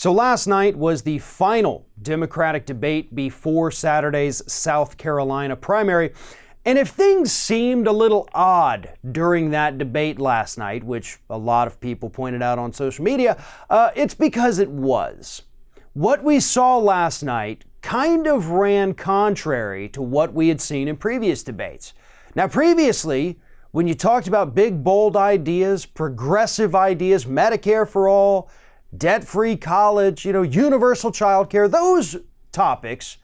So last night was the final Democratic debate before Saturday's South Carolina primary. And if things seemed a little odd during that debate last night, which a lot of people pointed out on social media, it's because it was. What we saw last night kind of ran contrary to what we had seen in previous debates. Now, previously, when you talked about big, bold ideas, progressive ideas, Medicare for all, debt-free college, universal child care, those topics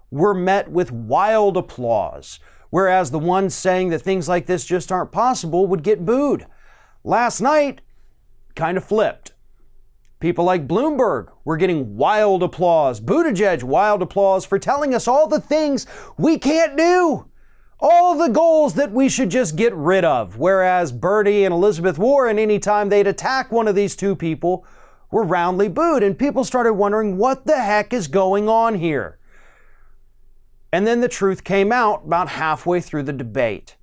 were met with wild applause, whereas the ones saying that things like this just aren't possible would get booed. Last night, kind of flipped. People like Bloomberg were getting wild applause, Buttigieg wild applause for telling us all the things we can't do, all the goals that we should just get rid of, whereas Bernie and Elizabeth Warren, anytime they'd attack one of these two people, were roundly booed, and people started wondering what the heck is going on here. And then the truth came out about halfway through the debate.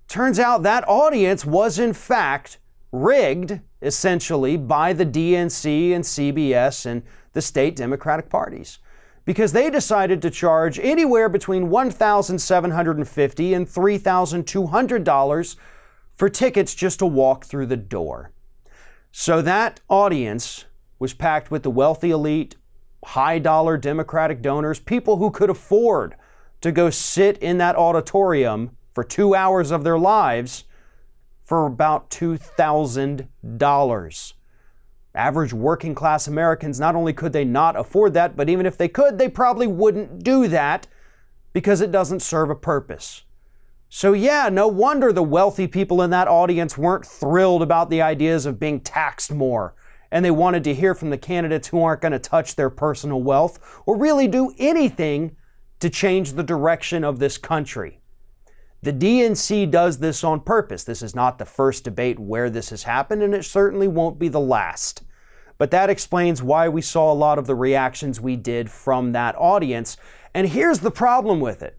Turns out that audience was in fact rigged, essentially, by the DNC and CBS and the state Democratic parties, because they decided to charge anywhere between $1,750 and $3,200 for tickets just to walk through the door. So that audience was packed with the wealthy elite, high-dollar Democratic donors, people who could afford to go sit in that auditorium for 2 hours of their lives for about $2,000. Average working-class Americans, not only could they not afford that, but even if they could, they probably wouldn't do that because it doesn't serve a purpose. So yeah, no wonder the wealthy people in that audience weren't thrilled about the ideas of being taxed more, and they wanted to hear from the candidates who aren't going to touch their personal wealth or really do anything to change the direction of this country. The DNC does this on purpose. This is not the first debate where this has happened, and it certainly won't be the last. But that explains why we saw a lot of the reactions we did from that audience. And here's the problem with it.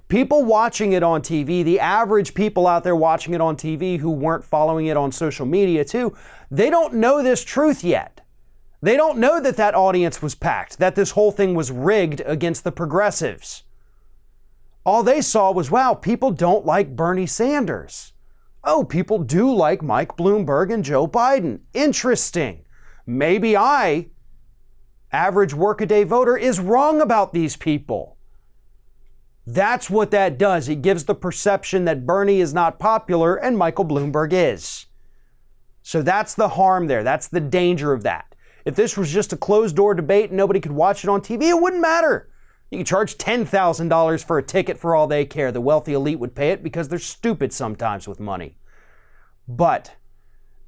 People watching it on TV, the average people out there watching it on TV who weren't following it on social media too, they don't know this truth yet. They don't know that that audience was packed, that this whole thing was rigged against the progressives. All they saw was, wow, people don't like Bernie Sanders. Oh, people do like Mike Bloomberg and Joe Biden. Interesting. Maybe I, average workaday voter, is wrong about these people. That's what that does. It gives the perception that Bernie is not popular and Michael Bloomberg is. So that's the harm there. That's the danger of that. If this was just a closed-door debate and nobody could watch it on TV, it wouldn't matter. You could charge $10,000 for a ticket for all they care. The wealthy elite would pay it because they're stupid sometimes with money. But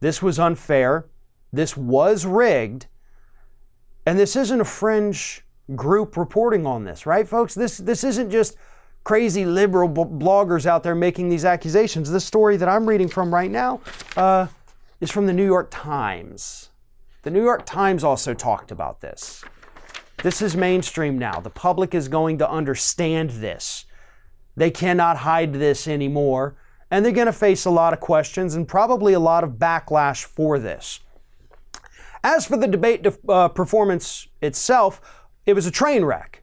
this was unfair. This was rigged. And this isn't a fringe group reporting on this, right, folks? This isn't just crazy liberal bloggers out there making these accusations. This story that I'm reading from right now is from the New York Times. The New York Times also talked about this. This is mainstream now. The public is going to understand this. They cannot hide this anymore, and they're going to face a lot of questions and probably a lot of backlash for this. As for the debate performance itself, it was a train wreck.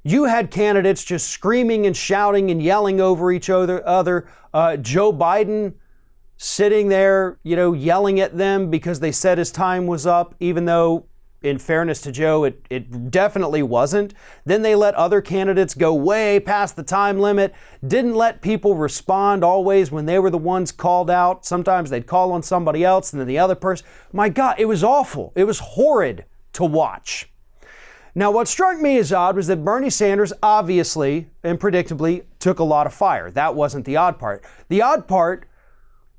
You had candidates just screaming and shouting and yelling over each other. Joe Biden sitting there, yelling at them because they said his time was up, even though, in fairness to Joe, it definitely wasn't. Then they let other candidates go way past the time limit, didn't let people respond always when they were the ones called out. Sometimes they'd call on somebody else and then the other person. My God, it was awful. It was horrid to watch. Now, what struck me as odd was that Bernie Sanders obviously and predictably took a lot of fire. That wasn't the odd part. The odd part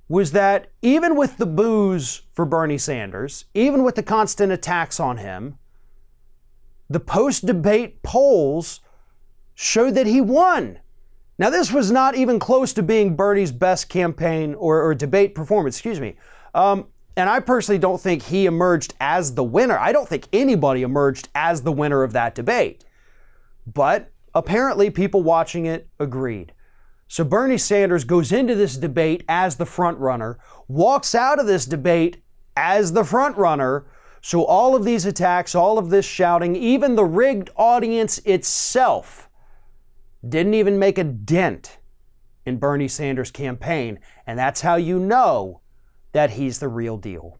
was that even with the boos for Bernie Sanders, even with the constant attacks on him, the post-debate polls showed that he won. Now, this was not even close to being Bernie's best campaign or debate performance, and I personally don't think he emerged as the winner. I don't think anybody emerged as the winner of that debate. But apparently people watching it agreed. So Bernie Sanders goes into this debate as the front runner, walks out of this debate as the front runner, So all of these attacks, all of this shouting, even the rigged audience itself didn't even make a dent in Bernie Sanders' campaign. And that's how you know that he's the real deal.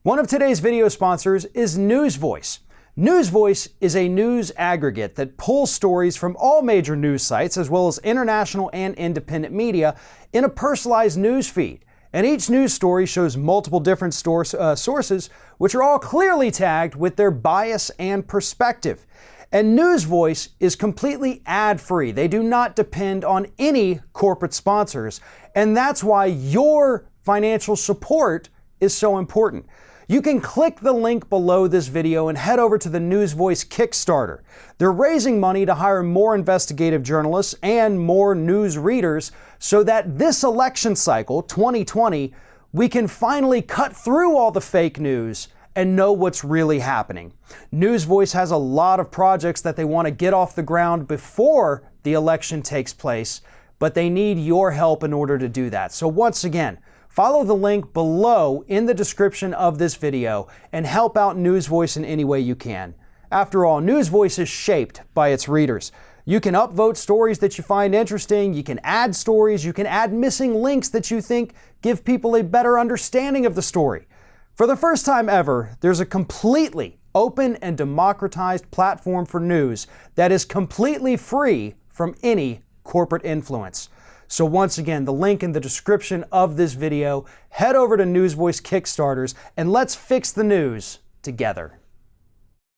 One of today's video sponsors is NewsVoice. NewsVoice is a news aggregate that pulls stories from all major news sites, as well as international and independent media, in a personalized news feed. And each news story shows multiple different sources, which are all clearly tagged with their bias and perspective. And NewsVoice is completely ad-free. They do not depend on any corporate sponsors. And that's why your financial support is so important. You can click the link below this video and head over to the NewsVoice Kickstarter. They're raising money to hire more investigative journalists and more news readers so that this election cycle, 2020, we can finally cut through all the fake news and know what's really happening. NewsVoice has a lot of projects that they want to get off the ground before the election takes place, but they need your help in order to do that. So once again, follow the link below in the description of this video and help out NewsVoice in any way you can. After all, NewsVoice is shaped by its readers. You can upvote stories that you find interesting, you can add stories, you can add missing links that you think give people a better understanding of the story. For the first time ever, there's a completely open and democratized platform for news that is completely free from any corporate influence. So once again, the link in the description of this video, head over to NewsVoice Kickstarters and let's fix the news together.